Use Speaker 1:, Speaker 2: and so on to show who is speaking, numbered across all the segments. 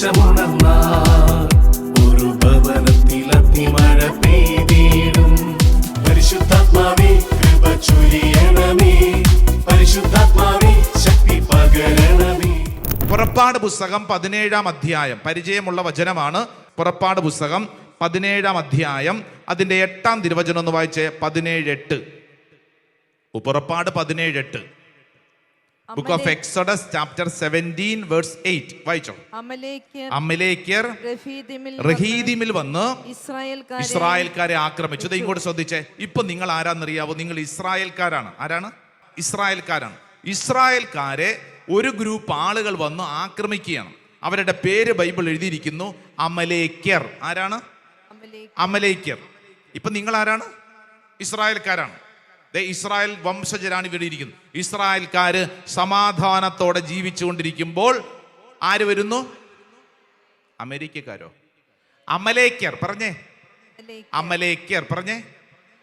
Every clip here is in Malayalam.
Speaker 1: ദേശമുണർന്നാൽ ഒരു ഭവനത്തിൽ അഗ്നിമഴ പെയ്തിടും. പരിശുദ്ധാത്മാവേ കൃപ ചൊരിയണമേ, പരിശുദ്ധാത്മാവേ ശക്തി പകരണമേ.
Speaker 2: പുറപ്പാട് പുസ്തകം 17-ാം അധ്യായം പരിചയമുള്ള വചനമാണ്. പുറപ്പാട് പുസ്തകം 17-ാം അധ്യായം അതിന്റെ 8-ാം തിരുവചനം ഒന്ന് വായിച്ചേ. 17:8. പുറപ്പാട് 17:8. Book of Exodus chapter 17 verse 8 വായിച്ചോ. അമലേക്യർ റഹീദിമിൽ വന്ന് ഇസ്രായേൽക്കാരെ ആക്രമിച്ചു. ഇങ്ങോട്ട് ശ്രദ്ധിച്ചേ. ഇപ്പൊ നിങ്ങൾ ആരാന്നറിയാവോ? നിങ്ങൾ ഇസ്രായേൽക്കാരാണ്. ആരാണ്? ഇസ്രായേൽക്കാരാണ്. ഇസ്രായേൽക്കാരെ ഒരു ഗ്രൂപ്പ് ആളുകൾ വന്ന് ആക്രമിക്കുകയാണ്. അവരുടെ പേര് ബൈബിൾ എഴുതിയിരിക്കുന്നു, അമലേക്യർ. ആരാണ്? അമലേക്യർ. ഇപ്പൊ നിങ്ങൾ ആരാണ്? ഇസ്രായേൽക്കാരാണ്. ഇസ്രായേൽ വംശജരാണ് ഇവിടെ ഇരിക്കുന്നത്. ഇസ്രായേൽക്കാര് സമാധാനത്തോടെ ജീവിച്ചുകൊണ്ടിരിക്കുമ്പോൾ ആര് വരുന്നു? അമേരിക്കക്കാരോ? അമലേക്യർ. പറഞ്ഞേ, അമലേക്യർ. പറഞ്ഞേ,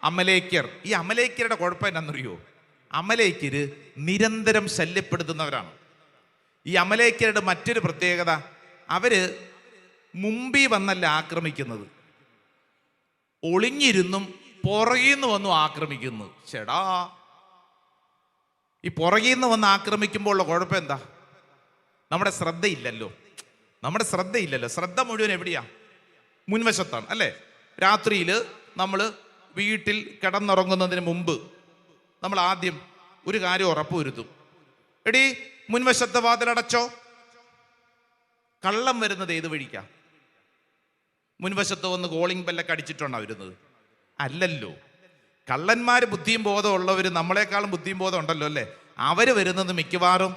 Speaker 2: അമലേക്യർ. ഈ അമലേക്യരുടെ കുഴപ്പം എന്നാന്നറിയോ? അമലേക്യര് നിരന്തരം ശല്യപ്പെടുത്തുന്നവരാണ്. ഈ അമലേക്യരുടെ മറ്റൊരു പ്രത്യേകത, അവര് മുമ്പിൽ വന്നല്ല ആക്രമിക്കുന്നത്, ഒളിഞ്ഞിരുന്നും പുറകിൽ നിന്ന് വന്നു ആക്രമിക്കുന്നു. ചേടാ, ഈ പുറകിൽ നിന്ന് വന്ന് ആക്രമിക്കുമ്പോൾ ഉള്ള കുഴപ്പം എന്താ? നമ്മുടെ ശ്രദ്ധയില്ലല്ലോ. ശ്രദ്ധ മുഴുവൻ എവിടെയാ? മുൻവശത്താണ്, അല്ലേ? രാത്രിയിൽ നമ്മൾ വീട്ടിൽ കിടന്നുറങ്ങുന്നതിന് മുമ്പ് നമ്മൾ ആദ്യം ഒരു കാര്യം ഉറപ്പുവരുത്തും. എടീ, മുൻവശത്തെ വാതിലടച്ചോ. കള്ളം വരുന്നത് ഏത് വഴിക്കാ? മുൻവശത്ത് വന്ന് കോളിംഗ് ബെല്ലൊക്കെ അടിച്ചിട്ടാണോ വരുന്നത്? അല്ലല്ലോ. കള്ളന്മാർ ബുദ്ധിയും ബോധം ഉള്ളവർ നമ്മളെക്കാളും ബുദ്ധിയും ബോധം ഉണ്ടല്ലോ, അല്ലേ? അവര് വരുന്നത് മിക്കവാറും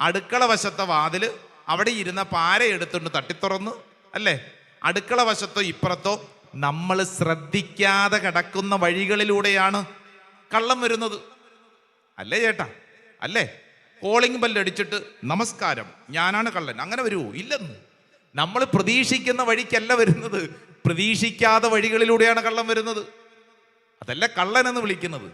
Speaker 2: അടുക്കള വശത്തെ വാതില് അവിടെ ഇരുന്ന പാര എടുത്തുകൊണ്ട് തട്ടിത്തുറന്ന്, അല്ലേ? അടുക്കള വശത്തോ ഇപ്പുറത്തോ നമ്മൾ ശ്രദ്ധിക്കാതെ കിടക്കുന്ന വഴികളിലൂടെയാണ് കള്ളം വരുന്നത്, അല്ലേ ചേട്ടാ? അല്ലേ? കോളിംഗ് ബെല്ല് അടിച്ചിട്ട് നമസ്കാരം, ഞാനാണ് കള്ളൻ, അങ്ങനെ വരുമോ? ഇല്ലെന്ന്. നമ്മൾ പ്രതീക്ഷിക്കുന്ന വഴിക്കല്ല വരുന്നത്, പ്രതീക്ഷിക്കാത്ത വഴികളിലൂടെയാണ് കള്ളം വരുന്നത്. അതല്ല കള്ളൻ എന്ന് വിളിക്കുന്നത്.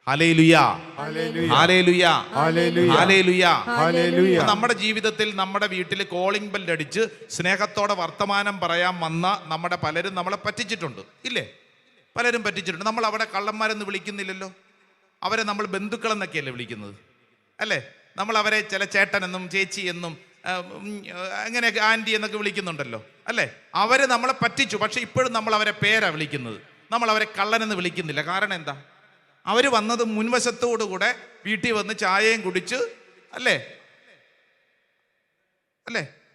Speaker 2: ഹല്ലേലൂയാ, ഹല്ലേലൂയാ, ഹല്ലേലൂയാ, ഹല്ലേലൂയാ. നമ്മുടെ ജീവിതത്തിൽ നമ്മുടെ വീട്ടിൽ കോളിംഗ് ബെല്ല് അടിച്ച് സ്നേഹത്തോടെ വർത്തമാനം പറയാൻ വന്ന നമ്മുടെ പലരും നമ്മളെ പറ്റിച്ചിട്ടുണ്ട്, ഇല്ലേ? പലരും പറ്റിച്ചിട്ടുണ്ട്. നമ്മൾ അവിടെ കള്ളന്മാരെന്ന് വിളിക്കുന്നില്ലല്ലോ. അവരെ നമ്മൾ ബന്ധുക്കളെന്നൊക്കെയല്ലേ വിളിക്കുന്നത്, അല്ലേ? നമ്മൾ അവരെ ചില ചേട്ടനെന്നും ചേച്ചി എന്നും അങ്ങനെ ആൻറ്റി എന്നൊക്കെ വിളിക്കുന്നുണ്ടല്ലോ, അല്ലേ? അവര് നമ്മളെ പറ്റിച്ചു. പക്ഷെ ഇപ്പോഴും നമ്മൾ അവരെ പേരാ വിളിക്കുന്നത്, നമ്മൾ അവരെ കള്ളനെന്ന് വിളിക്കുന്നില്ല. കാരണം എന്താ? അവര് വന്നത് മുൻവശത്തോടുകൂടെ വീട്ടിൽ വന്ന് ചായയും കുടിച്ച്, അല്ലേ?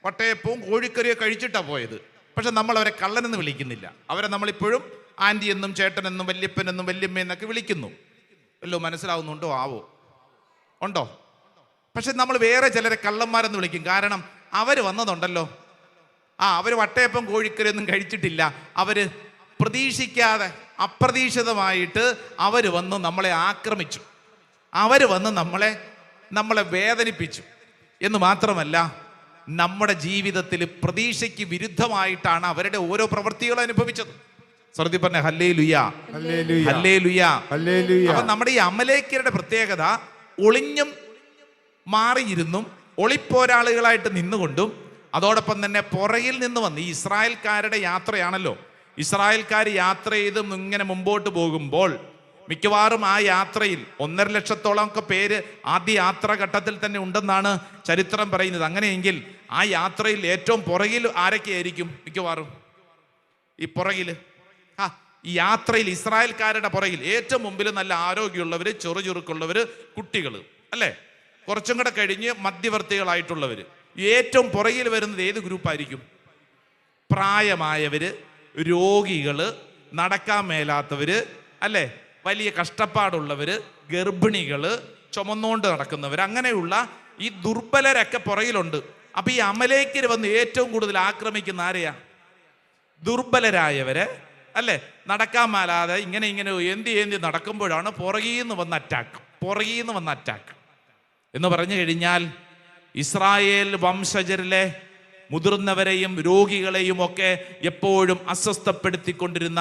Speaker 2: വട്ടയപ്പവും കോഴിക്കറിയോ കഴിച്ചിട്ടാ പോയത്. പക്ഷെ നമ്മൾ അവരെ കള്ളനെന്ന് വിളിക്കുന്നില്ല. അവരെ നമ്മളിപ്പോഴും ആൻറ്റി എന്നും ചേട്ടനെന്നും വല്യപ്പനെന്നും വല്യമ്മയെന്നൊക്കെ വിളിക്കുന്നു. വല്ലോ മനസ്സിലാവുന്നുണ്ടോ? ആവോ? ഉണ്ടോ? പക്ഷെ നമ്മൾ വേറെ ചിലരെ കള്ളന്മാരെന്ന് വിളിക്കും. കാരണം അവർ വന്നതുണ്ടല്ലോ, അവർ വട്ടയപ്പം കോഴിക്കറിയൊന്നും കഴിച്ചിട്ടില്ല. അവര് പ്രതീക്ഷിക്കാതെ അപ്രതീക്ഷിതമായിട്ട് അവർ വന്ന് നമ്മളെ ആക്രമിച്ചു, അവർ വന്ന് നമ്മളെ വേദനിപ്പിച്ചു. എന്ന് മാത്രമല്ല, നമ്മുടെ ജീവിതത്തിൽ പ്രതീക്ഷയ്ക്ക് വിരുദ്ധമായിട്ടാണ് അവരുടെ ഓരോ പ്രവൃത്തികളും അനുഭവിച്ചത്. ശ്രദ്ധി പറഞ്ഞ ഹല്ലേലൂയാ, ഹല്ലേലൂയാ, ഹല്ലേലൂയാ. അപ്പൊ നമ്മുടെ ഈ അമലേക്യരുടെ പ്രത്യേകത, ഒളിഞ്ഞും മാറിയിരുന്നും ഒളിപ്പോരാളികളായിട്ട് നിന്നുകൊണ്ടും അതോടൊപ്പം തന്നെ പുറകിൽ നിന്ന് വന്ന് ഈ ഇസ്രായേൽക്കാരുടെ യാത്രയാണല്ലോ. ഇസ്രായേൽക്കാർ യാത്ര ചെയ്തും ഇങ്ങനെ മുമ്പോട്ട് പോകുമ്പോൾ മിക്കവാറും ആ യാത്രയിൽ 1.5 ലക്ഷത്തോളം ഒക്കെ പേര് ആദ്യ യാത്രാഘട്ടത്തിൽ തന്നെ ഉണ്ടെന്നാണ് ചരിത്രം പറയുന്നത്. അങ്ങനെയെങ്കിൽ ആ യാത്രയിൽ ഏറ്റവും പുറകിൽ ആരൊക്കെയായിരിക്കും? മിക്കവാറും ഈ പുറകിൽ ഈ യാത്രയിൽ ഇസ്രായേൽക്കാരുടെ പുറകിൽ ഏറ്റവും മുമ്പിൽ നല്ല ആരോഗ്യമുള്ളവർ, ചെറുചുറുക്കുള്ളവർ, കുട്ടികൾ, അല്ലേ? കുറച്ചും കൂടെ കഴിഞ്ഞ് മധ്യവർത്തികളായിട്ടുള്ളവർ. ഏറ്റവും പുറകിൽ വരുന്നത് ഏത് ഗ്രൂപ്പായിരിക്കും? പ്രായമായവര്, രോഗികള്, നടക്കാൻ മേലാത്തവര്, അല്ലേ? വലിയ കഷ്ടപ്പാടുള്ളവര്, ഗർഭിണികള്, ചുമന്നുകൊണ്ട് നടക്കുന്നവർ, അങ്ങനെയുള്ള ഈ ദുർബലരൊക്കെ പുറകിലുണ്ട്. അപ്പൊ ഈ അമലേക്യര് വന്ന് ഏറ്റവും കൂടുതൽ ആക്രമിക്കുന്ന ആരെയാ? ദുർബലരായവരെ, അല്ലേ? നടക്കാൻ മേലാതെ ഇങ്ങനെ ഏന്തി നടക്കുമ്പോഴാണ് പുറകിൽ നിന്ന് വന്ന അറ്റാക്ക് എന്ന് പറഞ്ഞു കഴിഞ്ഞാൽ, ഇസ്രായേൽ വംശജരിലെ മുതിർന്നവരെയും രോഗികളെയും ഒക്കെ എപ്പോഴും അസ്വസ്ഥപ്പെടുത്തിക്കൊണ്ടിരുന്ന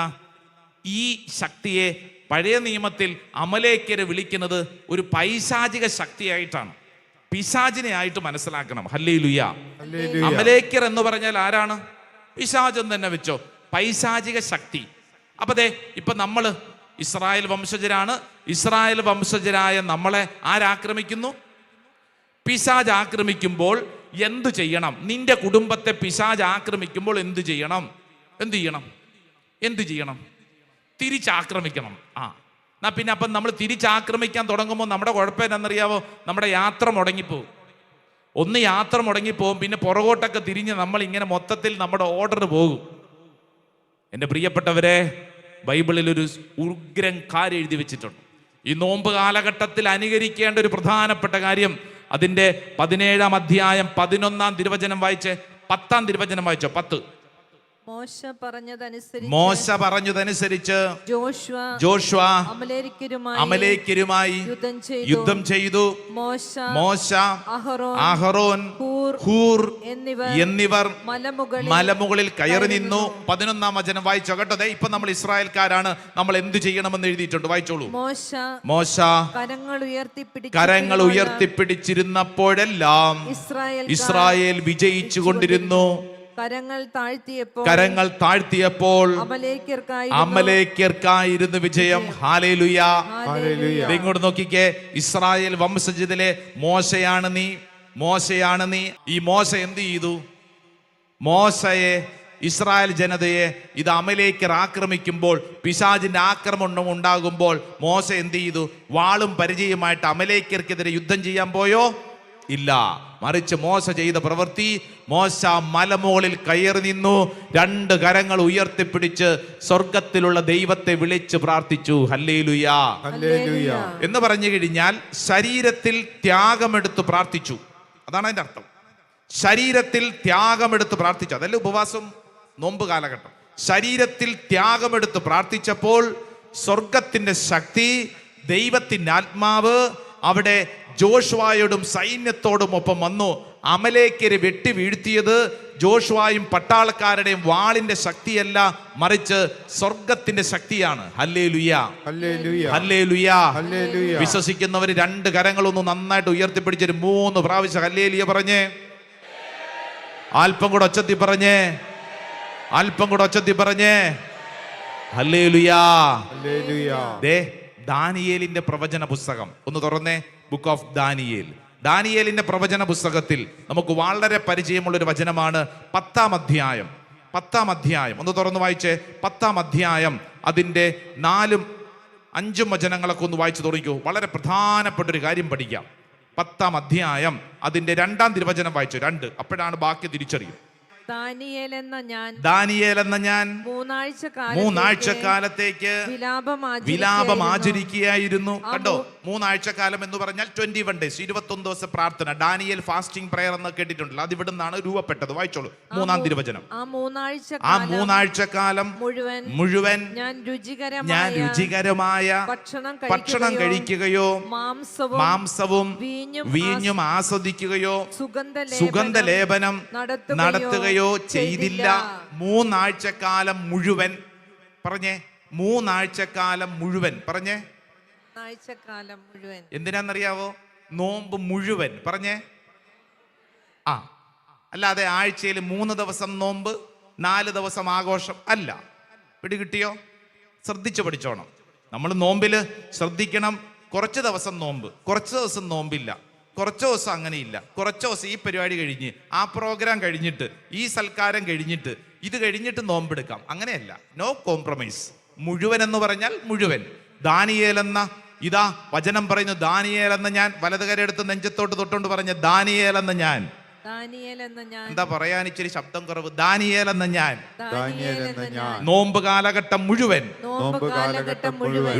Speaker 2: ഈ ശക്തിയെ പഴയ നിയമത്തിൽ അമലേക്യരെ വിളിക്കുന്നത് ഒരു പൈശാചിക ശക്തിയായിട്ടാണ്. പിശാചിനെ ആയിട്ട് മനസ്സിലാക്കണം. ഹല്ലേലൂയ. അമലേക്യർ എന്ന് പറഞ്ഞാൽ ആരാണ്? പിശാച് എന്ന് തന്നെ വെച്ചോ, പൈശാചിക ശക്തി. അപ്പൊ ദേ ഇപ്പൊ നമ്മള് ഇസ്രായേൽ വംശജരാണ്. ഇസ്രായേൽ വംശജരായ നമ്മളെ ആരാക്രമിക്കുന്നു? പിശാച് ആക്രമിക്കുമ്പോൾ എന്തു ചെയ്യണം? നിന്റെ കുടുംബത്തെ പിശാച് ആക്രമിക്കുമ്പോൾ എന്തു ചെയ്യണം? എന്തു ചെയ്യണം? തിരിച്ചാക്രമിക്കണം. എന്നാ പിന്നെ അപ്പം നമ്മൾ തിരിച്ചാക്രമിക്കാൻ തുടങ്ങുമ്പോൾ നമ്മുടെ കുഴപ്പം എന്നറിയാവോ? നമ്മുടെ യാത്ര മുടങ്ങിപ്പോവും. ഒന്ന് യാത്ര മുടങ്ങിപ്പോവും, പിന്നെ പുറകോട്ടൊക്കെ തിരിഞ്ഞ് നമ്മൾ ഇങ്ങനെ മൊത്തത്തിൽ നമ്മുടെ ഓർഡർ പോകും. എൻ്റെ പ്രിയപ്പെട്ടവരെ, ബൈബിളിൽ ഒരു ഉഗ്രൻ കാര്യം എഴുതി വെച്ചിട്ടുണ്ട്. ഈ നോമ്പ് കാലഘട്ടത്തിൽ അനുകരിക്കേണ്ട ഒരു പ്രധാനപ്പെട്ട കാര്യം. അതിൻ്റെ 17-ാം അധ്യായം 11-ാം തിരുവചനം വായിച്ച് 10-ാം തിരുവചനം വായിച്ചോ. 10. മോശ പറഞ്ഞതനുസരിച്ച് ജോഷുവ അമലേക്യരുമായി യുദ്ധം ചെയ്തു. മോശ, അഹറോൻ, ഹൂർ എന്നിവർ മലമുകളിൽ കയറി നിന്നു. 11-ാം വചനം വായിച്ചോ കേട്ടോ. ഇപ്പൊ നമ്മൾ ഇസ്രായേൽക്കാരാണ്, നമ്മൾ എന്ത് ചെയ്യണമെന്ന് എഴുതിയിട്ടുണ്ട്. വായിച്ചോളൂ. മോശ കരങ്ങൾ ഉയർത്തിപ്പിടിച്ചിരുന്നപ്പോഴെല്ലാം ഇസ്രായേൽ വിജയിച്ചു കൊണ്ടിരുന്നു. കരങ്ങൾ താഴ്ത്തിയപ്പോൾ അമലേക്യർക്കായിരുന്നു വിജയം. ഹല്ലേലൂയ. ഇങ്ങോട്ട് നോക്കിക്കേ, ഇസ്രായേൽ വംശജത്തിലെ മോശയാണ് നീ. ഈ മോശ എന്ത് ചെയ്തു? മോശയെ, ഇസ്രായേൽ ജനതയെ ഇത് അമലേക്യർ ആക്രമിക്കുമ്പോൾ, പിശാചിന്റെ ആക്രമണം ഉണ്ടാകുമ്പോൾ മോശ എന്ത് ചെയ്തു? വാളും പരിചയമായിട്ട് അമലേക്യർക്കെതിരെ യുദ്ധം ചെയ്യാൻ പോയോ? ഇല്ല. മറിച്ച് മോശ ചെയ്ത പ്രവൃത്തി, മോശ മലമുകളിൽ കയറി നിന്നു, 2 കരങ്ങൾ ഉയർത്തിപ്പിടിച്ച് സ്വർഗത്തിലുള്ള ദൈവത്തെ വിളിച്ച് പ്രാർത്ഥിച്ചു. ഹല്ലേലൂയ എന്ന് പറഞ്ഞു കഴിഞ്ഞാൽ ശരീരത്തിൽ ത്യാഗമെടുത്ത് പ്രാർത്ഥിച്ചു. അതാണ് അതിന്റെ അർത്ഥം. ശരീരത്തിൽ ത്യാഗമെടുത്ത് പ്രാർത്ഥിച്ചു. അതല്ലേ ഉപവാസം, നോമ്പ് കാലഘട്ടം. ശരീരത്തിൽ ത്യാഗമെടുത്ത് പ്രാർത്ഥിച്ചപ്പോൾ സ്വർഗത്തിന്റെ ശക്തി, ദൈവത്തിന്റെ ആത്മാവ് അവിടെ ജോഷുവായോടും സൈന്യത്തോടും ഒപ്പം വന്നു. അമലേക്യരെ വെട്ടി വീഴ്ത്തിയത് ജോഷുവായും പട്ടാളക്കാരുടെയും വാളിന്റെ ശക്തിയല്ല, മറിച്ച് സ്വർഗത്തിന്റെ ശക്തിയാണ്. Hallelujah, hallelujah. വിശ്വസിക്കുന്നവർ 2 കരങ്ങളൊന്ന് നന്നായിട്ട് ഉയർത്തിപ്പിടിച്ചൊരു 3 പ്രാവശ്യം ഹല്ലേലൂയ പറഞ്ഞേ. അല്പം കൂടെ ഒച്ചത്തി പറഞ്ഞേ. ഹല്ലേലൂയ. ദാനിയേലിന്റെ പ്രവചന പുസ്തകം ഒന്ന് തുറന്നേ. ബുക്ക് ഓഫ് ദാനിയേലിന്റെ പ്രവചന പുസ്തകത്തിൽ നമുക്ക് വളരെ പരിചയമുള്ളൊരു വചനമാണ് 10-ാം അധ്യായം. ഒന്ന് തുറന്ന് വായിച്ചേ. 10-ാം അധ്യായം അതിൻ്റെ 4ഉം 5ഉം വചനങ്ങളൊക്കെ ഒന്ന് വായിച്ചു തുടങ്ങിക്കൂ. വളരെ പ്രധാനപ്പെട്ടൊരു കാര്യം പഠിക്കാം. 10-ാം അധ്യായം അതിൻ്റെ 2-ാം തിരുവചനം വായിച്ചു. 2. അപ്പോഴാണ് ബാക്കി തിരിച്ചറിയും.
Speaker 3: ദാനിയേൽ
Speaker 2: എന്ന ഞാൻ 3 ആഴ്ചക്കാലത്തേക്ക് വിലാപം ആചരിക്കുകയായിരുന്നു. കണ്ടോ, 3 ആഴ്ചക്കാലം എന്ന് പറഞ്ഞാൽ 21 days, 21 ദിവസം പ്രാർത്ഥന. ഡാനിയേൽ ഫാസ്റ്റിംഗ് പ്രയർ എന്ന് കേട്ടിട്ടുണ്ടല്ലോ, അത് ഇവിടെ നിന്നാണ് രൂപപ്പെട്ടത്. വായിച്ചോളൂ 3-ാം തിരുവചനം.
Speaker 3: ആ 3 ആഴ്ചക്കാലം
Speaker 2: മുഴുവൻ ഞാൻ
Speaker 3: രുചികരമായ
Speaker 2: ഭക്ഷണം കഴിക്കുകയോ മാംസവും വീഞ്ഞും ആസ്വദിക്കുകയോ സുഗന്ധലേപനം നടത്തുകയോ ചെയ്തില്ല. 3 ആഴ്ചക്കാലം മുഴുവൻ. പറഞ്ഞേ, 3 ആഴ്ചക്കാലം മുഴുവൻ. പറഞ്ഞേ, എന്തിനാന്നറിയാവോ? നോമ്പ് മുഴുവൻ. പറഞ്ഞേ. അല്ലാതെ ആഴ്ചയിൽ 3 ദിവസം നോമ്പ്, 4 ദിവസം ആഘോഷം അല്ല. പിടികിട്ടിയോ? ശ്രദ്ധിച്ചു പഠിച്ചോണം. നമ്മൾ നോമ്പില് ശ്രദ്ധിക്കണം. കുറച്ച് ദിവസം നോമ്പ്, കുറച്ച് ദിവസം നോമ്പില്ല, കുറച്ച് ദിവസം അങ്ങനെയില്ല, കുറച്ച് ദിവസം ഈ പരിപാടി കഴിഞ്ഞ്, ആ പ്രോഗ്രാം കഴിഞ്ഞിട്ട്, ഈ സൽക്കാരം കഴിഞ്ഞിട്ട്, ഇത് കഴിഞ്ഞിട്ട് നോമ്പെടുക്കാം. അങ്ങനെയല്ല. No compromise. മുഴുവൻ എന്ന് പറഞ്ഞാൽ മുഴുവൻ. ദാനിയേൽ എന്ന, ഇതാ വചനം പറയുന്നു, ദാനിയേൽ എന്ന ഞാൻ, വലതുകരെടുത്ത് നെഞ്ചത്തോട്ട് തൊട്ടുകൊണ്ട് പറഞ്ഞ ദാനിയേൽ എന്ന ഞാൻ. എന്താ പറയാൻ ഇച്ചിരി ശബ്ദം കുറവ്? ദാനിയേൽ എന്ന ഞാൻ നോമ്പ് കാലഘട്ടം മുഴുവൻ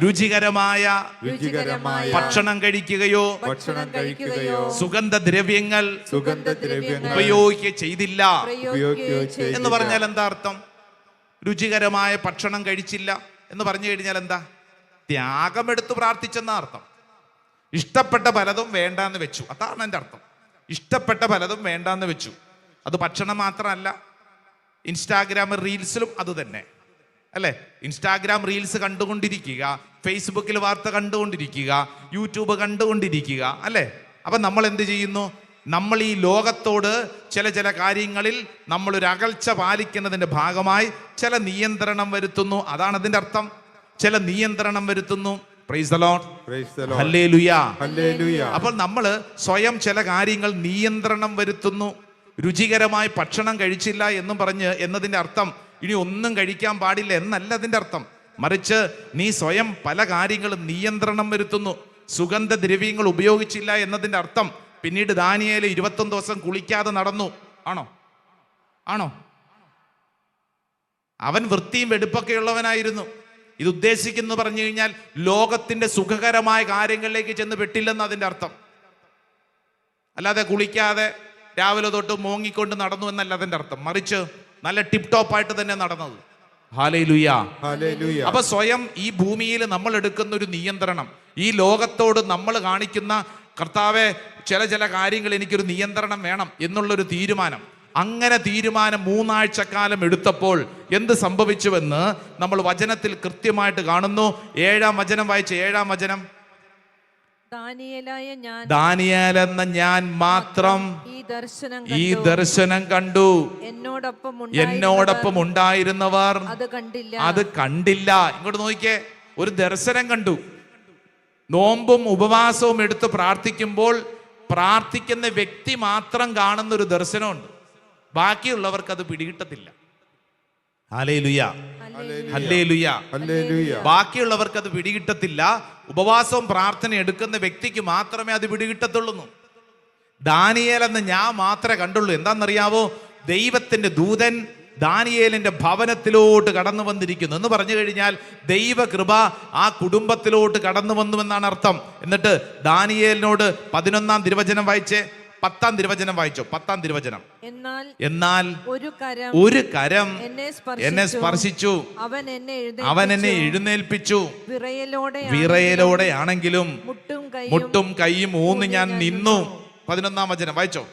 Speaker 2: രുചികരമായ ഭക്ഷണം കഴിക്കുകയോ സുഗന്ധദ്രവ്യങ്ങൾ ഉപയോഗിക്കുക ചെയ്തില്ല. എന്ന് പറഞ്ഞാൽ എന്താ അർത്ഥം? രുചികരമായ ഭക്ഷണം കഴിച്ചില്ല എന്ന് പറഞ്ഞു കഴിഞ്ഞാൽ എന്താ? ത്യാഗമെടുത്ത് പ്രാർത്ഥിച്ചെന്ന അർത്ഥം. ഇഷ്ടപ്പെട്ട പലതും വേണ്ടാന്ന് വെച്ചു, അതാണ് എൻ്റെ അർത്ഥം. ഇഷ്ടപ്പെട്ട പലതും വേണ്ടാന്ന് വെച്ചു. അത് ഭക്ഷണം മാത്രമല്ല, ഇൻസ്റ്റാഗ്രാം റീൽസിലും അത് തന്നെ അല്ലേ? ഇൻസ്റ്റാഗ്രാം റീൽസ് കണ്ടുകൊണ്ടിരിക്കുക, ഫേസ്ബുക്കിൽ വാർത്ത കണ്ടുകൊണ്ടിരിക്കുക, യൂട്യൂബ് കണ്ടുകൊണ്ടിരിക്കുക അല്ലേ? അപ്പം നമ്മൾ എന്ത് ചെയ്യുന്നു? നമ്മൾ ഈ ലോകത്തോട് ചില കാര്യങ്ങളിൽ നമ്മളൊരു അകൽച്ച പാലിക്കുന്നതിൻ്റെ ഭാഗമായി ചില നിയന്ത്രണം വരുത്തുന്നു. അതാണ് അതിൻ്റെ അർത്ഥം. ചില നിയന്ത്രണം വരുത്തുന്നു. Price the Lord. ഹല്ലേലൂയ. അപ്പോൾ നമ്മൾ സ്വയം ചില കാര്യങ്ങൾ നിയന്ത്രണം വരുത്തുന്നു. രുചികരമായി ഭക്ഷണം കഴിച്ചില്ല എന്നും പറഞ്ഞ് എന്നതിൻ്റെ അർത്ഥം ഇനി ഒന്നും കഴിക്കാൻ പാടില്ല എന്നല്ല അതിൻ്റെ അർത്ഥം. മറിച്ച് നീ സ്വയം പല കാര്യങ്ങളും നിയന്ത്രണം വരുത്തുന്നു. സുഗന്ധദ്രവ്യങ്ങൾ ഉപയോഗിച്ചില്ല എന്നതിൻ്റെ അർത്ഥം പിന്നീട് ദാനിയേൽ 21 ദിവസം കുളിക്കാതെ നടന്നു. ആണോ? അവൻ വൃത്തിയും വെടുപ്പൊക്കെ ഉള്ളവനായിരുന്നു. ഇത് ഉദ്ദേശിക്കുന്നു പറഞ്ഞു കഴിഞ്ഞാൽ ലോകത്തിന്റെ സുഖകരമായ കാര്യങ്ങളിലേക്ക് ചെന്ന് പെട്ടില്ലെന്ന് അതിൻ്റെ അർത്ഥം. അല്ലാതെ കുളിക്കാതെ രാവിലെ തൊട്ട് മോങ്ങിക്കൊണ്ട് നടന്നു എന്നല്ല അതിൻ്റെ അർത്ഥം. മറിച്ച് നല്ല ടിപ് ടോപ്പായിട്ട് തന്നെ നടന്നത്. ഹല്ലേലൂയ. അപ്പൊ സ്വയം ഈ ഭൂമിയിൽ നമ്മൾ എടുക്കുന്ന ഒരു നിയന്ത്രണം, ഈ ലോകത്തോട് നമ്മൾ കാണിക്കുന്ന കർത്താവെ ചില കാര്യങ്ങൾ എനിക്കൊരു നിയന്ത്രണം വേണം എന്നുള്ളൊരു തീരുമാനം, അങ്ങനെ തീരുമാനം 3 ആഴ്ചക്കാലം എടുത്തപ്പോൾ എന്ത് സംഭവിച്ചുവെന്ന് നമ്മൾ വചനത്തിൽ കൃത്യമായിട്ട് കാണുന്നു. 7-ാം വചനം വായിച്ച്. 7-ാം വചനം. ദാനിയേലെന്ന ഞാൻ മാത്രം ഈ ദർശനം കണ്ടു, എന്നോടൊപ്പം ഉണ്ടായിരുന്നവർ അത് കണ്ടില്ല. ഇങ്ങോട്ട് നോക്കിക്കേ, ഒരു ദർശനം കണ്ടു. നോമ്പും ഉപവാസവും എടുത്ത് പ്രാർത്ഥിക്കുമ്പോൾ പ്രാർത്ഥിക്കുന്ന വ്യക്തി മാത്രം കാണുന്ന ഒരു ദർശനമുണ്ട്. ബാക്കിയുള്ളവർക്ക് അത് പിടികിട്ടത്തില്ല. ഹല്ലേലൂയ. ഹല്ലേലൂയ. ബാക്കിയുള്ളവർക്ക് അത് പിടികിട്ടത്തില്ല. ഉപവാസവും പ്രാർത്ഥന എടുക്കുന്ന വ്യക്തിക്ക് മാത്രമേ അത് പിടികിട്ടത്തുള്ളൂ. ദാനിയേലെന്ന് ഞാൻ മാത്രമേ കണ്ടുള്ളൂ. എന്താണെന്നറിയാവോ? ദൈവത്തിന്റെ ദൂതൻ ദാനിയേലിന്റെ ഭവനത്തിലോട്ട് കടന്നു വന്നിരിക്കുന്നു എന്ന് പറഞ്ഞു കഴിഞ്ഞാൽ ദൈവകൃപ ആ കുടുംബത്തിലോട്ട് കടന്നു വന്നുവെന്നാണ് അർത്ഥം. എന്നിട്ട് ദാനിയേലിനോട് 11-ാം തിരുവചനം വായിച്ചേ. 10-ാം തിരുവചനം വായിച്ചോ. 10-ാം തിരുവചനം. എന്നാൽ ഒരു കരം എന്നെ സ്പർശിച്ചു, അവൻ എന്നെ എഴുന്നേൽപ്പിച്ചു. വിറയലോടെ ആണെങ്കിലും മുട്ടും കൈയും ഊന്ന് ഞാൻ നിന്നു. 11-ാം വചനം വായിച്ചോ.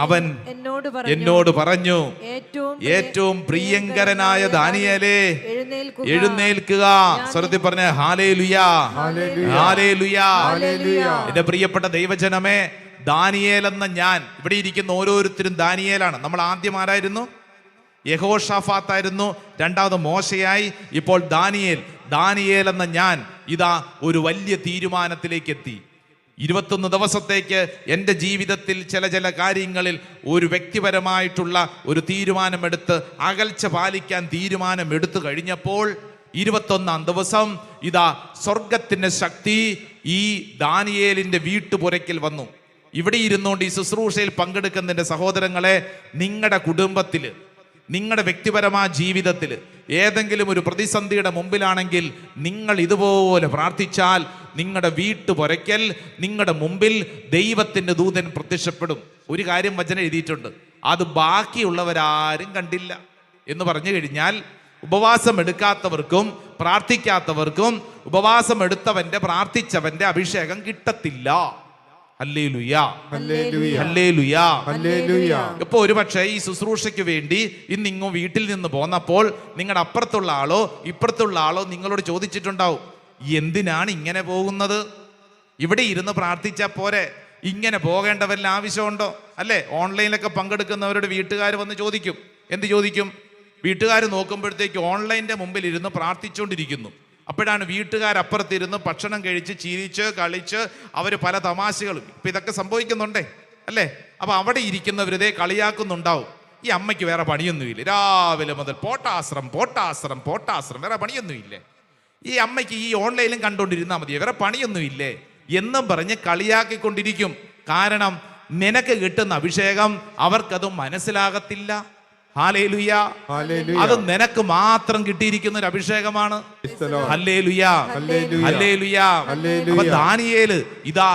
Speaker 2: അവൻ എന്നോട് പറഞ്ഞു, ഏറ്റവും പ്രിയങ്കരനായ ദാനിയേലേ, എഴുന്നേൽക്കുക. സ്വരത്തിൽ പറഞ്ഞ ഹല്ലേലൂയ, ഹല്ലേലൂയ. എന്റെ പ്രിയപ്പെട്ട ദൈവജനമേ, ദാനിയേൽ എന്ന ഞാൻ, ഇവിടെ ഇരിക്കുന്ന ഓരോരുത്തരും ദാനിയേലാണ്. നമ്മൾ ആദ്യം ആരായിരുന്നു? യഹോഷാഫാത്തായിരുന്നു. രണ്ടാമത് മോശയായി. ഇപ്പോൾ ദാനിയേൽ എന്ന ഞാൻ ഇതാ ഒരു വലിയ തീരുമാനത്തിലേക്ക് എത്തി. 21 ദിവസത്തേക്ക് എൻ്റെ ജീവിതത്തിൽ ചില കാര്യങ്ങളിൽ ഒരു വ്യക്തിപരമായിട്ടുള്ള ഒരു തീരുമാനമെടുത്ത് അകൽച്ച പാലിക്കാൻ തീരുമാനമെടുത്തു കഴിഞ്ഞപ്പോൾ 21-ാം ദിവസം ഇതാ സ്വർഗത്തിന്റെ ശക്തി ഈ ദാനിയേലിന്റെ വീട്ടുപുരയ്ക്കൽ വന്നു. ഇവിടെ ഇരുന്നുകൊണ്ട് ഈ ശുശ്രൂഷയിൽ പങ്കെടുക്കുന്നതിൻ്റെ സഹോദരങ്ങളെ, നിങ്ങളുടെ കുടുംബത്തിൽ, നിങ്ങളുടെ വ്യക്തിപരമായ ജീവിതത്തിൽ ഏതെങ്കിലും ഒരു പ്രതിസന്ധിയുടെ മുമ്പിലാണെങ്കിൽ നിങ്ങൾ ഇതുപോലെ പ്രാർത്ഥിച്ചാൽ നിങ്ങളുടെ വീട്ടുപുരയ്ക്കൽ, നിങ്ങളുടെ മുമ്പിൽ ദൈവത്തിൻ്റെ ദൂതൻ പ്രത്യക്ഷപ്പെടും. ഒരു കാര്യം വചനം എഴുതിയിട്ടുണ്ട്, അത് ബാക്കിയുള്ളവരാരും കണ്ടില്ല എന്ന് പറഞ്ഞു കഴിഞ്ഞാൽ ഉപവാസം എടുക്കാത്തവർക്കും പ്രാർത്ഥിക്കാത്തവർക്കും ഉപവാസം എടുത്തവന്റെ പ്രാർത്ഥിച്ചവന്റെ അഭിഷേകം കിട്ടത്തില്ല. Hallelujah, hallelujah, hallelujah. ഇപ്പൊ ഒരുപക്ഷെ ഈ ശുശ്രൂഷയ്ക്ക് വേണ്ടി ഇന്നിങ്ങോ വീട്ടിൽ നിന്ന് പോന്നപ്പോൾ നിങ്ങളുടെ അപ്പുറത്തുള്ള ആളോ ഇപ്പുറത്തുള്ള ആളോ നിങ്ങളോട് ചോദിച്ചിട്ടുണ്ടാവും, എന്തിനാണ് ഇങ്ങനെ പോകുന്നത്? ഇവിടെ ഇരുന്ന് പ്രാർത്ഥിച്ചാൽ പോരെ, ഇങ്ങനെ പോകേണ്ട വല്ല ആവശ്യമുണ്ടോ? അല്ലേ? ഓൺലൈനിലൊക്കെ പങ്കെടുക്കുന്നവരുടെ വീട്ടുകാർ വന്ന് ചോദിക്കും. എന്ത് ചോദിക്കും? വീട്ടുകാർ നോക്കുമ്പോഴത്തേക്ക് ഓൺലൈൻ്റെ മുമ്പിൽ ഇരുന്ന് പ്രാർത്ഥിച്ചുകൊണ്ടിരിക്കുന്നു. അപ്പോഴാണ് വീട്ടുകാരപ്പുറത്തിരുന്ന് ഭക്ഷണം കഴിച്ച് ചിരിച്ച് കളിച്ച് അവർ പല തമാശകളും. ഇപ്പം ഇതൊക്കെ സംഭവിക്കുന്നുണ്ടേ, അല്ലേ? അപ്പം അവിടെ ഇരിക്കുന്നവരിതേ കളിയാക്കുന്നുണ്ടാവും. ഈ അമ്മയ്ക്ക് വേറെ പണിയൊന്നുമില്ല, രാവിലെ മുതൽ പോട്ടാശ്രം പോട്ടാശ്രം പോട്ടാശ്രം, വേറെ പണിയൊന്നുമില്ലേ? ഈ അമ്മയ്ക്ക് ഈ ഓൺലൈനിലും കണ്ടുകൊണ്ടിരുന്നാൽ മതി, വേറെ പണിയൊന്നുമില്ലേ എന്നും പറഞ്ഞ് കളിയാക്കിക്കൊണ്ടിരിക്കും. കാരണം നിനക്ക് കിട്ടുന്ന അഭിഷേകം അവർക്കത് മനസ്സിലാകത്തില്ല. ഹല്ലേലൂയ, അത് നിനക്ക് മാത്രം കിട്ടിയിരിക്കുന്ന ഒരു അഭിഷേകമാണ്. Hallelujah, hallelujah. അപ്പൊ ദാനിയേൽ ഇതാ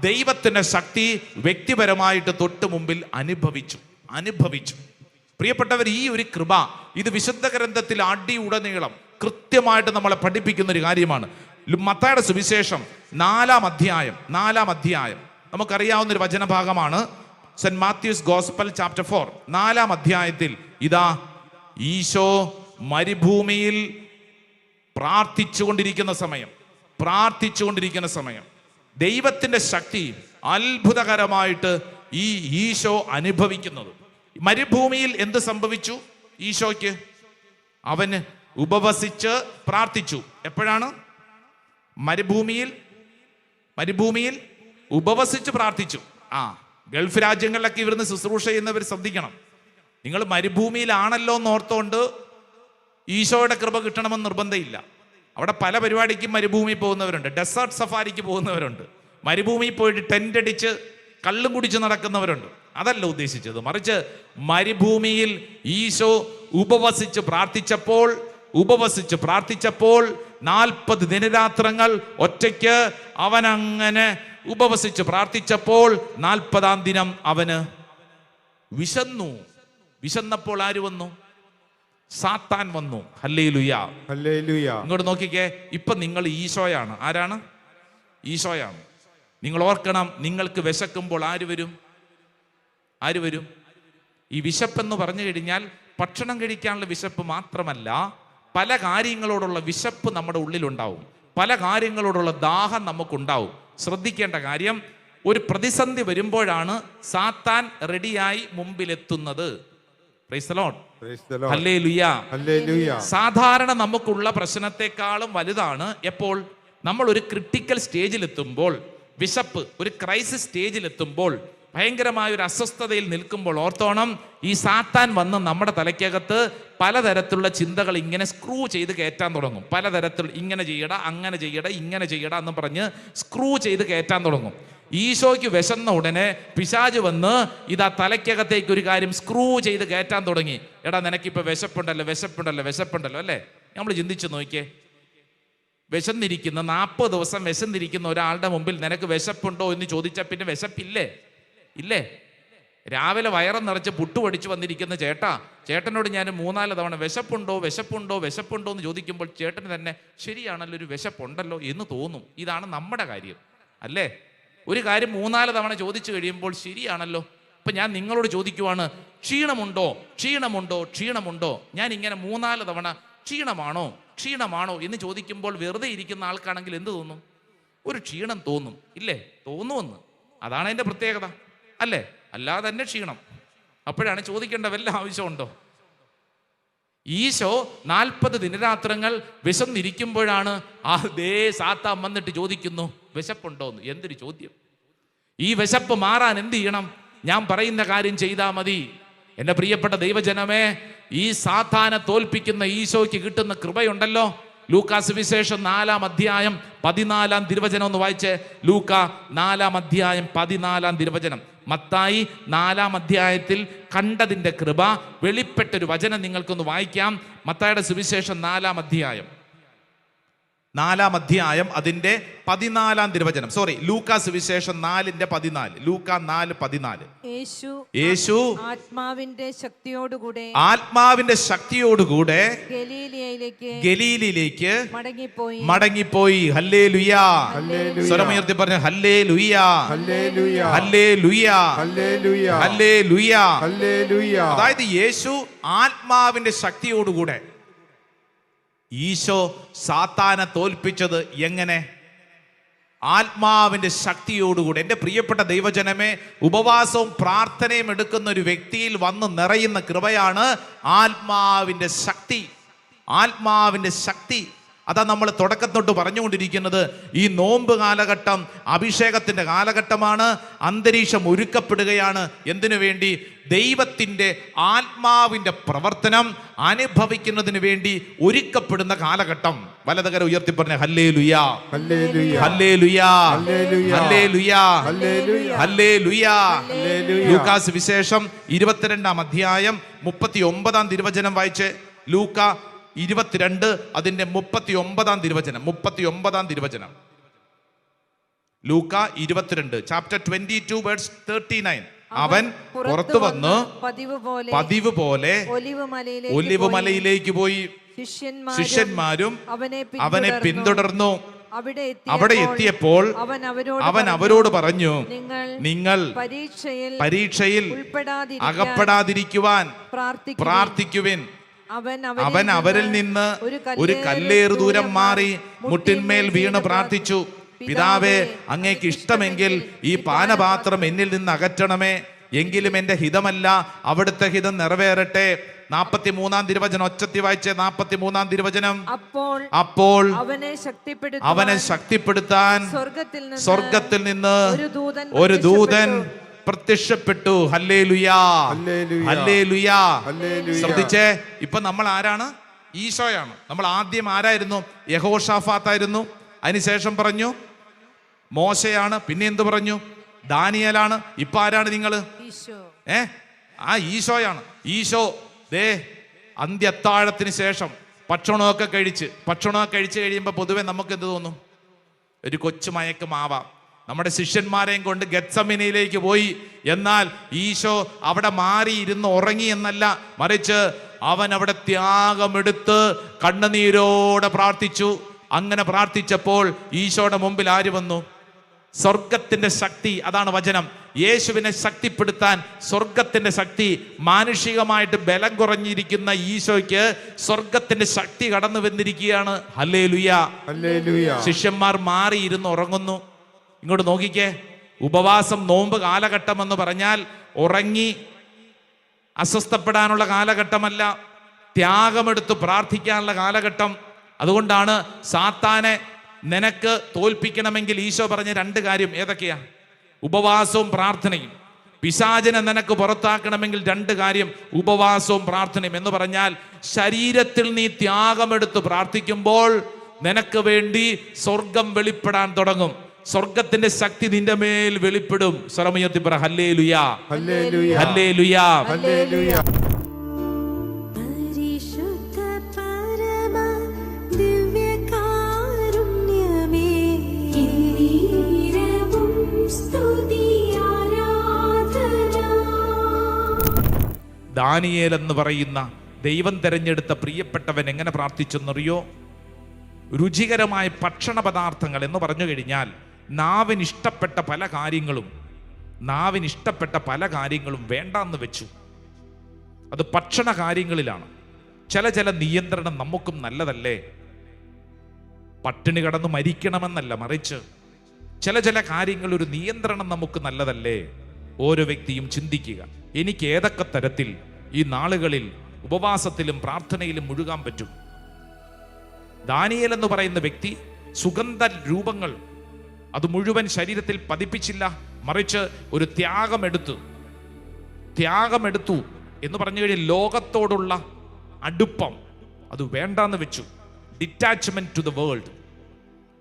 Speaker 2: ദൈവത്തിന്റെ ശക്തി വ്യക്തിപരമായിട്ട് തൊട്ട് മുമ്പിൽ അനുഭവിച്ചു. പ്രിയപ്പെട്ടവർ, ഈ ഒരു കൃപ ഇത് വിശുദ്ധ ഗ്രന്ഥത്തിൽ അടിയുടനീളം കൃത്യമായിട്ട് നമ്മളെ പഠിപ്പിക്കുന്ന ഒരു കാര്യമാണ്. മത്തായിയുടെ സുവിശേഷം 4-ാം അധ്യായം നമുക്കറിയാവുന്ന ഒരു വചനഭാഗമാണ്. സെന്റ് മാത്യൂസ് ഗോസ്പൽ ചാപ്റ്റർ 4 4-ാം അധ്യായത്തിൽ ഇതാ ഈശോ മരുഭൂമിയിൽ പ്രാർത്ഥിച്ചുകൊണ്ടിരിക്കുന്ന സമയം ദൈവത്തിന്റെ ശക്തി അത്ഭുതകരമായിട്ട് ഈ ഈശോ അനുഭവിക്കുന്നത്. മരുഭൂമിയിൽ എന്ത് സംഭവിച്ചു ഈശോയ്ക്ക്? അവന് ഉപവസിച്ച് പ്രാർത്ഥിച്ചു. എപ്പോഴാണ്? മരുഭൂമിയിൽ ഉപവസിച്ച് പ്രാർത്ഥിച്ചു. ഗൾഫ് രാജ്യങ്ങളിലൊക്കെ ഇവിടുന്ന് ശുശ്രൂഷ ചെയ്യുന്നവർ ശ്രദ്ധിക്കണം. നിങ്ങൾ മരുഭൂമിയിലാണല്ലോ എന്നോർത്തോണ്ട് ഈശോയുടെ കൃപ കിട്ടണമെന്ന് നിർബന്ധമില്ല. അവിടെ പല പരിപാടിക്കും മരുഭൂമി പോകുന്നവരുണ്ട്, ഡെസേർട്ട് സഫാരിക്ക് പോകുന്നവരുണ്ട്, മരുഭൂമിയിൽ പോയിട്ട് ടെന്റ് അടിച്ച് കള്ളും കുടിച്ച് നടക്കുന്നവരുണ്ട്. അതല്ല ഉദ്ദേശിച്ചത്. മറിച്ച് മരുഭൂമിയിൽ ഈശോ ഉപവസിച്ച് പ്രാർത്ഥിച്ചപ്പോൾ 40 ദിനരാത്രങ്ങൾ ഒറ്റയ്ക്ക് അവനങ്ങനെ ഉപവസിച്ച് പ്രാർത്ഥിച്ചപ്പോൾ 40-ാം ദിനം അവന് വിശന്നു. വിശന്നപ്പോൾ ആര് വന്നു? സാത്താൻ വന്നു. Hallelujah, hallelujah. ഇങ്ങോട്ട് നോക്കിക്കേ, ഇപ്പൊ നിങ്ങൾ ഈശോയാണ്. ആരാണ്? ഈശോയാണ്. നിങ്ങൾ ഓർക്കണം, നിങ്ങൾക്ക് വിശക്കുമ്പോൾ ആര് വരും? ഈ വിശപ്പെന്ന് പറഞ്ഞു കഴിഞ്ഞാൽ ഭക്ഷണം കഴിക്കാനുള്ള വിശപ്പ് മാത്രമല്ല, പല കാര്യങ്ങളോടുള്ള വിശപ്പ് നമ്മുടെ ഉള്ളിലുണ്ടാവും, പല കാര്യങ്ങളോടുള്ള ദാഹം നമുക്കുണ്ടാവും. ശ്രദ്ധിക്കേണ്ട കാര്യം, ഒരു പ്രതിസന്ധി വരുമ്പോഴാണ് സാത്താൻ റെഡിയായി മുമ്പിലെത്തുന്നത്. Praise the Lord, hallelujah, hallelujah. സാധാരണ നമുക്കുള്ള പ്രശ്നത്തെക്കാളും വലുതാണ് എപ്പോൾ നമ്മൾ ഒരു ക്രിട്ടിക്കൽ സ്റ്റേജിലെത്തുമ്പോൾ, വിശപ്പ് ഒരു ക്രൈസിസ് സ്റ്റേജിലെത്തുമ്പോൾ, ഭയങ്കരമായ ഒരു അസ്വസ്ഥതയിൽ നിൽക്കുമ്പോൾ ഓർത്തോണം, ഈ സാത്താൻ വന്ന് നമ്മുടെ തലയ്ക്കകത്ത് പലതരത്തിലുള്ള ചിന്തകൾ ഇങ്ങനെ സ്ക്രൂ ചെയ്ത് കയറ്റാൻ തുടങ്ങും. പലതരത്തിൽ ഇങ്ങനെ ചെയ്യട, അങ്ങനെ ചെയ്യട, ഇങ്ങനെ ചെയ്യട എന്ന് പറഞ്ഞ് സ്ക്രൂ ചെയ്ത് കയറ്റാൻ തുടങ്ങും. ഈശോയ്ക്ക് വിശന്ന ഉടനെ പിശാച് വന്ന് ഇതാ തലയ്ക്കകത്തേക്ക് ഒരു കാര്യം സ്ക്രൂ ചെയ്ത് കയറ്റാൻ തുടങ്ങി. എടാ, നിനക്കിപ്പോൾ വിശപ്പുണ്ടല്ലോ അല്ലേ? നമ്മൾ ചിന്തിച്ചു നോക്കിയേ, വിശന്നിരിക്കുന്ന 40 ദിവസം വിശന്നിരിക്കുന്ന ഒരാളുടെ മുമ്പിൽ നിനക്ക് വിശപ്പുണ്ടോ എന്ന് ചോദിച്ചാൽ പിന്നെ വിശപ്പില്ലേ? ഇല്ലേ? രാവിലെ വയറും നിറച്ച് പുട്ടുപടിച്ച് വന്നിരിക്കുന്ന ചേട്ടനോട് ഞാൻ 3-4 തവണ വിശപ്പുണ്ടോ എന്ന് ചോദിക്കുമ്പോൾ ചേട്ടന് തന്നെ ശരിയാണല്ലോ, ഒരു വിശപ്പുണ്ടല്ലോ എന്ന് തോന്നും. ഇതാണ് നമ്മുടെ കാര്യം അല്ലേ? ഒരു കാര്യം 3-4 തവണ ചോദിച്ചു കഴിയുമ്പോൾ ശരിയാണല്ലോ. ഇപ്പം ഞാൻ നിങ്ങളോട് ചോദിക്കുവാണ്, ക്ഷീണമുണ്ടോ? ഞാൻ ഇങ്ങനെ 3-4 തവണ ക്ഷീണമാണോ എന്ന് ചോദിക്കുമ്പോൾ വെറുതെ ഇരിക്കുന്ന ആൾക്കാണെങ്കിൽ എന്ത് തോന്നും? ഒരു ക്ഷീണം തോന്നും, ഇല്ലേ? തോന്നുമെന്ന്. അതാണ് അതിൻ്റെ പ്രത്യേകത അല്ലേ? അല്ലാതെ തന്നെ ക്ഷീണം. അപ്പോഴാണ് ചോദിക്കേണ്ട വല്ല ആവശ്യമുണ്ടോ? ഈശോ 40 ദിനരാത്രങ്ങൾ വിശന്നിരിക്കുമ്പോഴാണ് സാത്താൻ വന്നിട്ട് ചോദിക്കുന്നു, വിശപ്പുണ്ടോന്ന്. എന്തൊരു ചോദ്യം! ഈ വിശപ്പ് മാറാൻ എന്ത് ചെയ്യണം? ഞാൻ പറയുന്ന കാര്യം ചെയ്താൽ മതി. എൻ്റെ പ്രിയപ്പെട്ട ദൈവജനമേ, ഈ സാത്താനെ തോൽപ്പിക്കുന്ന ഈശോയ്ക്ക് കിട്ടുന്ന കൃപയുണ്ടല്ലോ. ലൂക്കാ സുവിശേഷം 4-ാം അധ്യായം 14-ാം തിരുവചനം ഒന്ന് വായിച്ചേ. ലൂക്കാ 4-ാം അധ്യായം 14-ാം തിരുവചനം. മത്തായി 4-ാം അധ്യായത്തിൽ കണ്ടതിൻ്റെ കൃപ വെളിപ്പെട്ടൊരു വചനം നിങ്ങൾക്കൊന്ന് വായിക്കാം. മത്തായിയുടെ സുവിശേഷം 4-ാം അധ്യായം അതിൻ്റെ 14-ാം തിരുവചനം. ലൂക്കാ സുവിശേഷം 4:14. ലൂക്കാ 4:14. യേശു ആത്മാവിന്റെ ശക്തിയോടുകൂടെ ഗലീലയിലേക്ക് മടങ്ങിപ്പോയി. ഹല്ലേലൂയ. സ്വരമുയർത്തി പറഞ്ഞു ഹല്ലേലൂയ, ഹല്ലേലൂയ, ഹല്ലേലൂയ. അതായത് യേശു ആത്മാവിന്റെ ശക്തിയോടുകൂടെ. ഈശോ സാത്താനെ തോൽപ്പിച്ചത് എങ്ങനെ? ആത്മാവിന്റെ ശക്തിയോടുകൂടെ. എൻ്റെ പ്രിയപ്പെട്ട ദൈവജനമേ, ഉപവാസവും പ്രാർത്ഥനയും എടുക്കുന്ന ഒരു വ്യക്തിയിൽ വന്ന് നിറയുന്ന കൃപയാണ് ആത്മാവിന്റെ ശക്തി. അതാ നമ്മൾ തുടക്കത്തൊട്ട് പറഞ്ഞുകൊണ്ടിരിക്കുന്നത്. ഈ നോമ്പ് കാലഘട്ടം അഭിഷേകത്തിൻ്റെ കാലഘട്ടമാണ്. അന്തരീക്ഷം ഒരുക്കപ്പെടുകയാണ്. എന്തിനു വേണ്ടി? ദൈവത്തിൻ്റെ ആത്മാവിൻ്റെ പ്രവർത്തനം അനുഭവിക്കുന്നതിന് വേണ്ടി ഒരുക്കപ്പെടുന്ന കാലഘട്ടം. വലതുകര ഉയർത്തി പറഞ്ഞ hallelujah, hallelujah, hallelujah, hallelujah. Lucas വിശേഷം 22-ാം അധ്യായം 39-ാം തിരുവചനം വായിച്ച്. ലൂക്ക 22 അതിന്റെ 39-ാം തിരുവചനം. ലൂക്ക 22 ചാപ്റ്റർ 22 വേഴ്സ് 39. അവൻ പുറത്തു വന്ന് പതിവ് പോലെ ഒലിവുമലയിലേക്ക് പോയി. ശിഷ്യന്മാരും അവനെ പിന്തുടർന്നു. അവിടെ എത്തിയപ്പോൾ അവൻ അവരോട് പറഞ്ഞു, നിങ്ങൾ പരീക്ഷയിൽ അകപ്പെടാതിരിക്കുവാൻ പ്രാർത്ഥിക്കുവിൻ. അവൻ അവരിൽ നിന്ന് ഒരു കല്ലേറ് ദൂരം മാറി മുട്ടിന്മേൽ വീണ് പ്രാർത്ഥിച്ചു. പിതാവേ, അങ്ങേക്ക് ഇഷ്ടമെങ്കിൽ ഈ പാനപാത്രം എന്നിൽ നിന്ന് അകറ്റണമേ. എങ്കിലും എൻ്റെ ഹിതമല്ല, അവിടുത്തെ ഹിതം നിറവേറട്ടെ. 43-ാം തിരുവചനം ഒച്ചത്തി വായിച്ചേ. 43-ാം തിരുവചനം. അപ്പോൾ അവനെ ശക്തിപ്പെടുത്താൻ സ്വർഗത്തിൽ നിന്ന് ഒരു ദൂതൻ പ്രത്യക്ഷപ്പെട്ടു. ഹല്ലേലൂയാ, ഹല്ലേലൂയാ. ശ്രദ്ധിച്ചേ, ഇപ്പൊ നമ്മൾ ആരാണ്? ഈശോയാണ്. നമ്മൾ ആദ്യം ആരായിരുന്നു? യഹോഷാഫാത്തായിരുന്നു. അതിനുശേഷം പറഞ്ഞു മോശയാണ്. പിന്നെ എന്ത് പറഞ്ഞു? ദാനിയേലാണ്. ഇപ്പൊ ആരാണ് നിങ്ങള്? ആ ഈശോയാണ്. ഈശോ ദേ അന്ത്യത്താഴത്തിന് ശേഷം ഭക്ഷണമൊക്കെ കഴിച്ച് കഴിയുമ്പോൾ പൊതുവെ നമുക്ക് എന്ത് തോന്നും? ഒരു കൊച്ചു മയക്കമാവാം. നമ്മുടെ ശിഷ്യന്മാരെയും കൊണ്ട് ഗെത്സമനിയിലേക്ക് പോയി. എന്നാൽ ഈശോ അവിടെ മാറിയിരുന്ന് ഉറങ്ങി എന്നല്ല, മറിച്ച് അവൻ അവിടെ ത്യാഗമെടുത്ത് കണ്ണുനീരോടെ പ്രാർത്ഥിച്ചു. അങ്ങനെ പ്രാർത്ഥിച്ചപ്പോൾ ഈശോയുടെ മുമ്പിൽ ആര് വന്നു? സ്വർഗത്തിന്റെ ശക്തി. അതാണ് വചനം. യേശുവിനെ ശക്തിപ്പെടുത്താൻ സ്വർഗത്തിന്റെ ശക്തി. മാനുഷികമായിട്ട് ബലം കുറഞ്ഞിരിക്കുന്ന ഈശോയ്ക്ക് സ്വർഗത്തിന്റെ ശക്തി കടന്നു വന്നിരിക്കുകയാണ്. ഹല്ലേലൂയാ, ഹല്ലേലൂയാ. ശിഷ്യന്മാർ മാറിയിരുന്ന് ഉറങ്ങുന്നു. ഇങ്ങോട്ട് നോക്കിക്കേ. ഉപവാസം, നോമ്പ് കാലഘട്ടം എന്ന് പറഞ്ഞാൽ ഉറങ്ങി അസ്വസ്ഥപ്പെടാനുള്ള കാലഘട്ടമല്ല, ത്യാഗമെടുത്ത് പ്രാർത്ഥിക്കാനുള്ള കാലഘട്ടം. അതുകൊണ്ടാണ് സാത്താനെ നിനക്ക് തോൽപ്പിക്കണമെങ്കിൽ ഈശോ പറഞ്ഞ 2 കാര്യം ഏതൊക്കെയാ? ഉപവാസവും പ്രാർത്ഥനയും. പിശാചിനെ നിനക്ക് പുറത്താക്കണമെങ്കിൽ 2 കാര്യം, ഉപവാസവും പ്രാർത്ഥനയും. എന്ന് പറഞ്ഞാൽ ശരീരത്തിൽ നീ ത്യാഗമെടുത്ത് പ്രാർത്ഥിക്കുമ്പോൾ നിനക്ക് വേണ്ടി സ്വർഗം വെളിപ്പെടാൻ തുടങ്ങും. സ്വർഗത്തിന്റെ ശക്തി നിന്റെ മേൽ വെളിപ്പെടും. സ്വരമുയർത്തി പറ ഹല്ലേലൂയാ, ഹല്ലേലൂയാ, ഹല്ലേലൂയാ, ഹല്ലേലൂയാ. ദാനിയേൽ എന്ന് പറയുന്ന ദൈവം തെരഞ്ഞെടുത്ത പ്രിയപ്പെട്ടവൻ എങ്ങനെ പ്രാർത്ഥിച്ചെന്നറിയോ? രുചികരമായ ഭക്ഷണ പദാർത്ഥങ്ങൾ എന്ന് പറഞ്ഞു കഴിഞ്ഞാൽ നാവിനിഷ്ടപ്പെട്ട പല കാര്യങ്ങളും വേണ്ടാന്ന് വെച്ചു. അത് ഭക്ഷണ കാര്യങ്ങളിലാണ്. ചില നിയന്ത്രണം നമുക്കും നല്ലതല്ലേ? പട്ടിണി കടന്ന് മരിക്കണമെന്നല്ല, മറിച്ച് ചില കാര്യങ്ങൾ ഒരു നിയന്ത്രണം നമുക്ക് നല്ലതല്ലേ? ഓരോ വ്യക്തിയും ചിന്തിക്കുക, എനിക്ക് ഏതൊക്കെ തരത്തിൽ ഈ നാളുകളിൽ ഉപവാസത്തിലും പ്രാർത്ഥനയിലും മുഴുകാൻ പറ്റും? ദാനിയേൽ എന്ന് പറയുന്ന വ്യക്തി സുഗന്ധ രൂപങ്ങൾ അത് മുഴുവൻ ശരീരത്തിൽ പതിപ്പിച്ചില്ല, മറിച്ച് ഒരു ത്യാഗമെടുത്തു എന്ന് പറഞ്ഞു കഴിഞ്ഞാൽ ലോകത്തോടുള്ള അടുപ്പം അത് വേണ്ടാന്ന് വെച്ചു. Detachment to the world.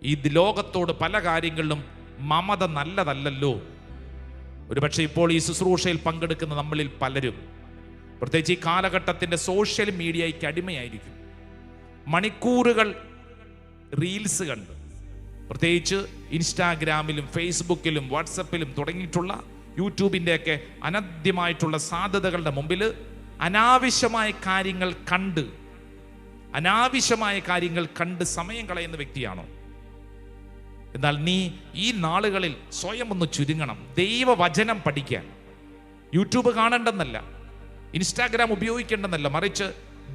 Speaker 2: ഈ ലോകത്തോട് പല കാര്യങ്ങളിലും മമത നല്ലതല്ലല്ലോ. ഒരുപക്ഷെ ഇപ്പോൾ ഈ ശുശ്രൂഷയിൽ പങ്കെടുക്കുന്ന നമ്മളിൽ പലരും, പ്രത്യേകിച്ച് ഈ കാലഘട്ടത്തിന്റെ സോഷ്യൽ മീഡിയയ്ക്ക് അടിമയായിരിക്കും. മണിക്കൂറുകൾ റീൽസ് കണ്ട്, പ്രത്യേകിച്ച് ഇൻസ്റ്റാഗ്രാമിലും ഫേസ്ബുക്കിലും വാട്സപ്പിലും തുടങ്ങിയിട്ടുള്ള യൂട്യൂബിൻ്റെയൊക്കെ അനദ്യമായിട്ടുള്ള സാധ്യതകളുടെ മുമ്പിൽ അനാവശ്യമായ കാര്യങ്ങൾ കണ്ട് സമയം കളയുന്ന വ്യക്തിയാണോ? എന്നാൽ നീ ഈ നാളുകളിൽ സ്വയം ഒന്ന് ചുരുങ്ങണം. ദൈവവചനം പഠിക്കാൻ യൂട്യൂബ് കാണേണ്ടെന്നല്ല, ഇൻസ്റ്റാഗ്രാം ഉപയോഗിക്കേണ്ടെന്നല്ല, മറിച്ച്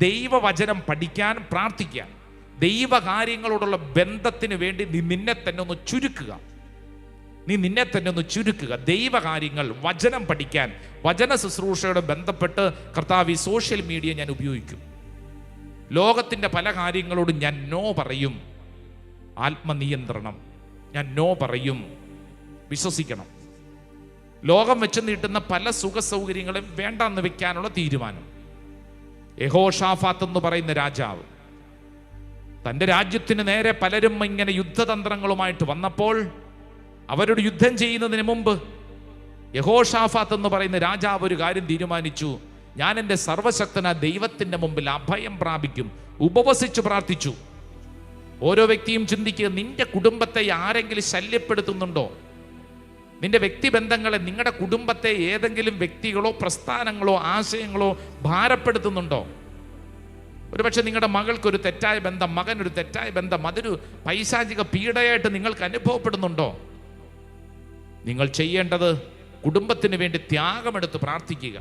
Speaker 2: ദൈവവചനം പഠിക്കാൻ, പ്രാർത്ഥിക്കാൻ, ദൈവകാര്യങ്ങളോടുള്ള ബന്ധത്തിന് വേണ്ടി നീ നിന്നെ തന്നെ ഒന്ന് ചുരുക്കുക. ദൈവകാര്യങ്ങൾ, വചനം പഠിക്കാൻ, വചന ശുശ്രൂഷയോട് ബന്ധപ്പെട്ട് കർത്താവ് ഈ സോഷ്യൽ മീഡിയ ഞാൻ ഉപയോഗിക്കും. ലോകത്തിൻ്റെ പല കാര്യങ്ങളോടും ഞാൻ നോ പറയും. ആത്മനിയന്ത്രണം, ഞാൻ നോ പറയും. വിശ്വസിക്കണം. ലോകം വെച്ച് നീട്ടുന്ന പല സുഖ സൗകര്യങ്ങളും വേണ്ടെന്ന് വെക്കാനുള്ള തീരുമാനം. യഹോഷാഫാത്ത് എന്ന് പറയുന്ന രാജാവ് തൻ്റെ രാജ്യത്തിന് നേരെ പലരും ഇങ്ങനെ യുദ്ധതന്ത്രങ്ങളുമായിട്ട് വന്നപ്പോൾ അവരോട് യുദ്ധം ചെയ്യുന്നതിന് മുമ്പ് യഹോഷാഫാത്ത് എന്ന് പറയുന്ന രാജാവ് ഒരു കാര്യം തീരുമാനിച്ചു. ഞാൻ എൻ്റെ സർവശക്തനായ ദൈവത്തിൻ്റെ മുമ്പിൽ അഭയം പ്രാപിക്കും. ഉപവസിച്ചു പ്രാർത്ഥിച്ചു. ഓരോ വ്യക്തിയും ചിന്തിക്കുക, നിന്റെ കുടുംബത്തെ ആരെങ്കിലും ശല്യപ്പെടുത്തുന്നുണ്ടോ? നിന്റെ വ്യക്തിബന്ധങ്ങളെ, നിങ്ങളുടെ കുടുംബത്തെ ഏതെങ്കിലും വ്യക്തികളോ പ്രസ്ഥാനങ്ങളോ ആശയങ്ങളോ ഭാരപ്പെടുത്തുന്നുണ്ടോ? ഒരുപക്ഷെ നിങ്ങളുടെ മകൾക്കൊരു തെറ്റായ ബന്ധം, മകനൊരു തെറ്റായ ബന്ധം, അതൊരു പൈശാചിക പീഡയായിട്ട് നിങ്ങൾക്ക് അനുഭവപ്പെടുന്നുണ്ടോ? നിങ്ങൾ ചെയ്യേണ്ടത് കുടുംബത്തിന് വേണ്ടി ത്യാഗമെടുത്ത് പ്രാർത്ഥിക്കുക.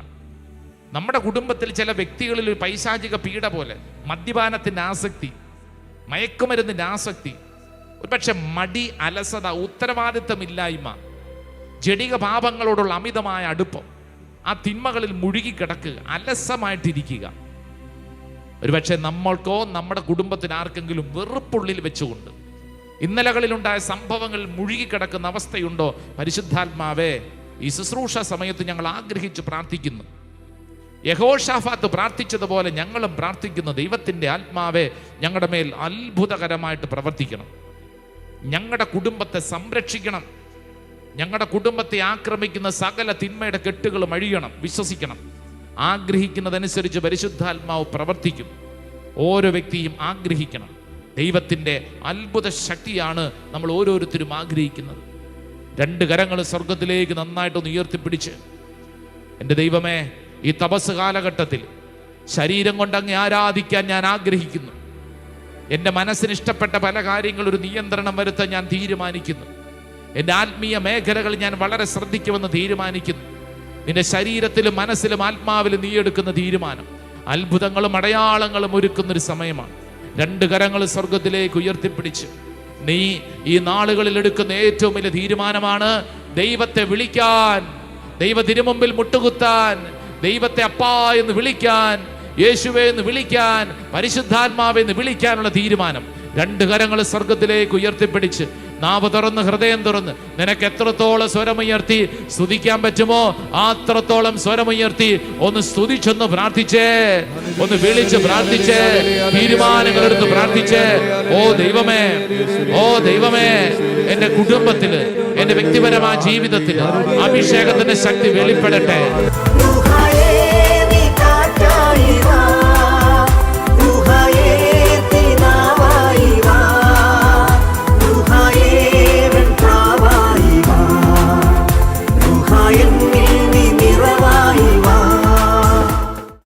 Speaker 2: നമ്മുടെ കുടുംബത്തിൽ ചില വ്യക്തികളിൽ ഒരു പൈശാചിക പീഡ പോലെ, മദ്യപാനത്തിൻ്റെ ആസക്തി, മയക്കുമരുന്നിൻ്റെ ആസക്തി,
Speaker 4: ഒരുപക്ഷെ മടി, അലസത, ഉത്തരവാദിത്തമില്ലായ്മ, ജഡിക പാപങ്ങളോടുള്ള അമിതമായ അടുപ്പം, ആ തിന്മകളിൽ മുഴുകിക്കിടക്കുക, അലസമായിട്ടിരിക്കുക. ഒരുപക്ഷെ നമ്മൾക്കോ നമ്മുടെ കുടുംബത്തിന് ആർക്കെങ്കിലും വെറുപ്പുള്ളിൽ വെച്ചുകൊണ്ട് ഇന്നലകളിലുണ്ടായ സംഭവങ്ങളിൽ മുഴുകിക്കിടക്കുന്ന അവസ്ഥയുണ്ടോ? പരിശുദ്ധാത്മാവേ, ഈ ശുശ്രൂഷ സമയത്ത് ഞങ്ങൾ ആഗ്രഹിച്ച് പ്രാർത്ഥിക്കുന്നു. യഹോശാഫാത്ത് പ്രാർത്ഥിച്ചതുപോലെ ഞങ്ങളും പ്രാർത്ഥിക്കുന്നു. ദൈവത്തിൻ്റെ ആത്മാവേ, ഞങ്ങളുടെ മേൽ അത്ഭുതകരമായിട്ട് പ്രവർത്തിക്കണം. ഞങ്ങളുടെ കുടുംബത്തെ സംരക്ഷിക്കണം. ഞങ്ങളുടെ കുടുംബത്തെ ആക്രമിക്കുന്ന സകല തിന്മയുടെ കെട്ടുകളും അഴിയണം. വിശ്വസിക്കണം. ആഗ്രഹിക്കുന്നതനുസരിച്ച് പരിശുദ്ധാത്മാവ് പ്രവർത്തിക്കും. ഓരോ വ്യക്തിയും ആഗ്രഹിക്കണം. ദൈവത്തിൻ്റെ അത്ഭുത ശക്തിയാണ് നമ്മൾ ഓരോരുത്തരും ആഗ്രഹിക്കുന്നത്. രണ്ട് കരങ്ങൾ സ്വർഗത്തിലേക്ക് നന്നായിട്ടൊന്ന് ഉയർത്തിപ്പിടിച്ച്, എൻ്റെ ദൈവമേ, ഈ തപസ് കാലഘട്ടത്തിൽ ശരീരം കൊണ്ട് അങ്ങ് ആരാധിക്കാൻ ഞാൻ ആഗ്രഹിക്കുന്നു. എൻ്റെ മനസ്സിന് ഇഷ്ടപ്പെട്ട പല കാര്യങ്ങൾ ഒരു നിയന്ത്രണം വരുത്താൻ ഞാൻ തീരുമാനിക്കുന്നു. എൻ്റെ ആത്മീയ മേഖലകൾ ഞാൻ വളരെ ശ്രദ്ധിക്കുമെന്ന് തീരുമാനിക്കുന്നു. നിന്റെ ശരീരത്തിലും മനസ്സിലും ആത്മാവിലും നീ എടുക്കുന്ന തീരുമാനം അത്ഭുതങ്ങളും അടയാളങ്ങളും ഒരുക്കുന്നൊരു സമയമാണ്. രണ്ട് കരങ്ങൾ സ്വർഗത്തിലേക്ക് ഉയർത്തിപ്പിടിച്ച് നീ ഈ നാളുകളിൽ എടുക്കുന്ന ഏറ്റവും വലിയ തീരുമാനമാണ് ദൈവത്തെ വിളിക്കാൻ, ദൈവ തിരുമുമ്പിൽ മുട്ടുകുത്താൻ, ദൈവത്തെ അപ്പാ എന്ന് വിളിക്കാൻ, യേശുവേ എന്ന് വിളിക്കാൻ, പരിശുദ്ധാത്മാവെ എന്ന് വിളിക്കാനുള്ള തീരുമാനം. രണ്ട് കരങ്ങൾ സ്വർഗത്തിലേക്ക് ഉയർത്തിപ്പിടിച്ച് നാവ് തുറന്ന് ഹൃദയം തുറന്ന് നിനക്ക് എത്രത്തോളം സ്വരമുയർത്തി സ്തുതിക്കാൻ പറ്റുമോ അത്രത്തോളം സ്വരമുയർത്തി ഒന്ന് സ്തുതിച്ചൊന്ന് പ്രാർത്ഥിച്ചേ, ഒന്ന് വിളിച്ച് പ്രാർത്ഥിച്ചേ, തീരുമാനങ്ങൾ എടുത്ത് പ്രാർത്ഥിച്ചേ. ഓ ദൈവമേ, ഓ ദൈവമേ, എന്റെ കുടുംബത്തില്, എന്റെ വ്യക്തിപരമായ ജീവിതത്തില് അഭിഷേകത്തിന്റെ ശക്തി വെളിപ്പെടട്ടെ.